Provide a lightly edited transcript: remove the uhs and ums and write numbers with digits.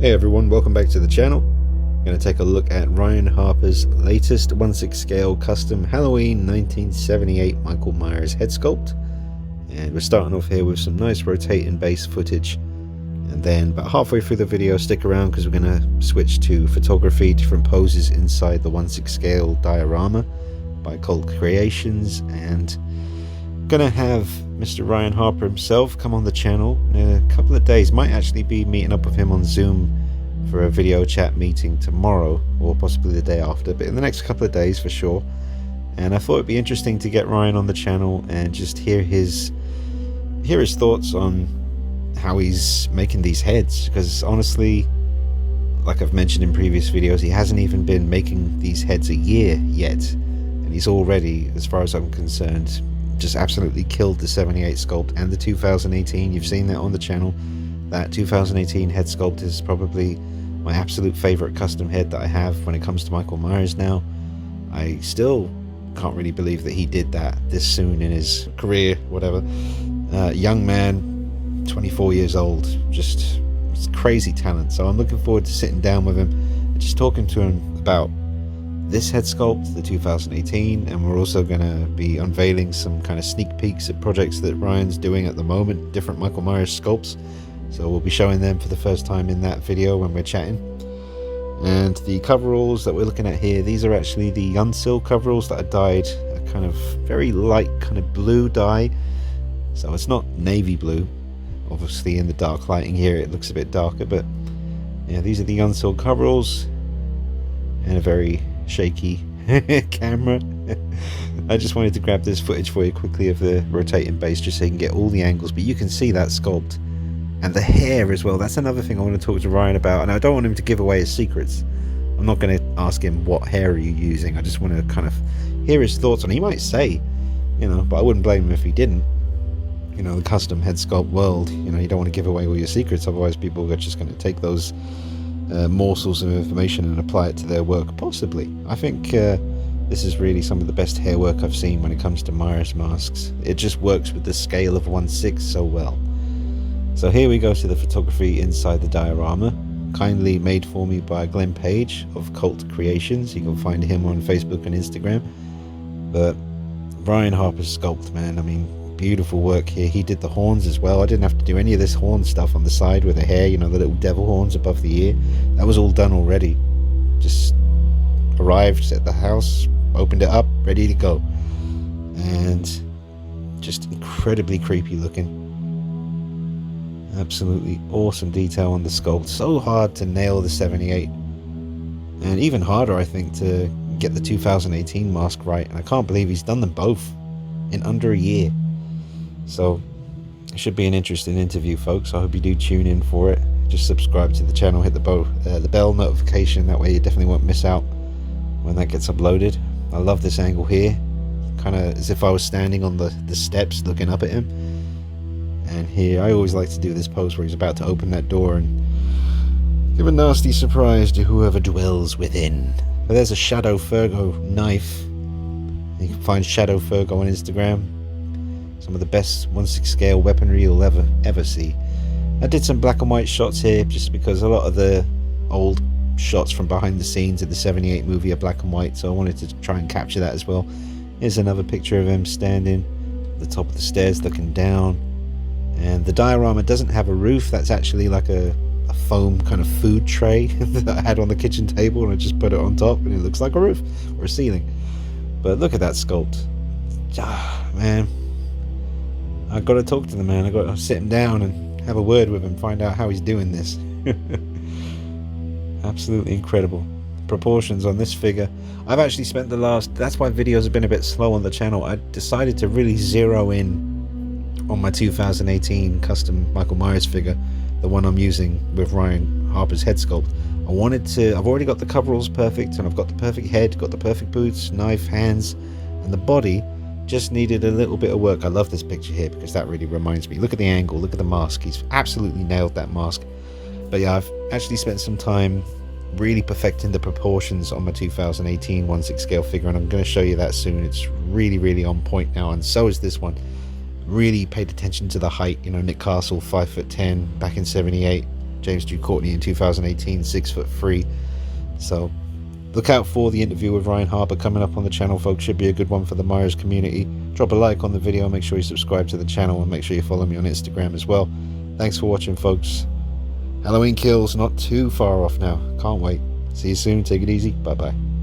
Hey everyone, welcome back to the channel. I'm going to take a look at Ryan Harper's latest 1/6 scale custom Halloween 1978 Michael Myers head sculpt. And we're starting off here with some nice rotating base footage. And then about halfway through the video, stick around because we're going to switch to photography, different poses inside the 1/6 scale diorama by Sculpt Creations. And going to have Mr. Ryan Harper himself come on the channel in a couple of days. Might actually be meeting up with him on Zoom for a video chat meeting tomorrow or possibly the day after, but in the next couple of days for sure. And I thought it'd be interesting to get Ryan on the channel and just hear his thoughts on how he's making these heads, because honestly, like I've mentioned in previous videos, he hasn't even been making these heads a year yet, and he's already, as far as I'm concerned, just absolutely killed the 78 sculpt and the 2018. You've seen that on the channel. That 2018 head sculpt is probably my absolute favorite custom head that I have when it comes to Michael Myers now. I still can't really believe that he did that this soon in his career, whatever. Young man, 24 years old, just it's crazy talent. So I'm looking forward to sitting down with him and just talking to him about this head sculpt, the 2018, and we're also going to be unveiling some kind of sneak peeks at projects that Ryan's doing at the moment, different Michael Myers sculpts. So we'll be showing them for the first time in that video when we're chatting. And the coveralls that we're looking at here, these are actually the Unsil coveralls that are dyed a kind of very light kind of blue dye. So it's not navy blue. Obviously in the dark lighting here it looks a bit darker, but yeah, these are the Unsil coveralls and a very shaky camera. I just wanted to grab this footage for you quickly of the rotating base just so you can get all the angles, but you can see that sculpt and the hair as well. That's another thing I want to talk to Ryan about, and I don't want him to give away his secrets. I'm not going to ask him what hair are you using. I just want to kind of hear his thoughts on it. He might say, you know, but I wouldn't blame him if he didn't. You know, the custom head sculpt world, you know, you don't want to give away all your secrets, otherwise people are just going to take those morsels of information and apply it to their work. Possibly. I think this is really some of the best hair work I've seen when it comes to Myers masks. It just works with the scale of 1/6 so well. So here we go to the photography inside the diorama, kindly made for me by Glenn Page of Sculpt Creations. You can find him on Facebook and Instagram. But Ryan Harper's sculpt, man, I mean, beautiful work here. He did the horns as well. I didn't have to do any of this horn stuff on the side with the hair, you know, the little devil horns above the ear. That was all done already. Just arrived at the house, opened it up, ready to go. And just incredibly creepy looking. Absolutely awesome detail on the sculpt. So hard to nail the 78. And even harder, I think, to get the 2018 mask right. And I can't believe he's done them both in under a year. So it should be an interesting interview, folks. I hope you do tune in for it. Just subscribe to the channel, hit the bell notification, that way you definitely won't miss out when that gets uploaded. I love this angle here, kind of as if I was standing on the steps looking up at him. And here I always like to do this pose where he's about to open that door and give a nasty surprise to whoever dwells within. But there's a Shadow Fergo knife. You can find Shadow Fergo on Instagram. Some of the best 1/6 scale weaponry you'll ever see. I did some black and white shots here just because a lot of the old shots from behind the scenes of the 78 movie are black and white, so I wanted to try and capture that as well. Here's another picture of him standing at the top of the stairs looking down. And the diorama doesn't have a roof. That's actually like a foam kind of food tray that I had on the kitchen table, and I just put it on top and it looks like a roof or a ceiling. But look at that sculpt. Man, I got to talk to the man. I got to sit him down and have a word with him, find out how he's doing this. Absolutely incredible proportions on this figure. I've actually spent that's why videos have been a bit slow on the channel. I decided to really zero in on my 2018 custom Michael Myers figure, the one I'm using with Ryan Harper's head sculpt. I've already got the coveralls perfect, and I've got the perfect head, got the perfect boots, knife, hands, and the body just needed a little bit of work. I love this picture here because that really reminds me. Look at the angle, look at the mask. He's absolutely nailed that mask. But yeah, I've actually spent some time really perfecting the proportions on my 2018 1/6 scale figure, and I'm going to show you that soon. It's really, really on point now, and so is this one. Really paid attention to the height. You know, Nick Castle, 5'10", back in 78. James Drew Courtney in 2018, 6'3". So look out for the interview with Ryan Harper coming up on the channel, folks. Should be a good one for the Myers community. Drop a like on the video, make sure you subscribe to the channel, and make sure you follow me on Instagram as well. Thanks for watching, folks. Halloween Kills not too far off now. Can't wait. See you soon. Take it easy. Bye bye.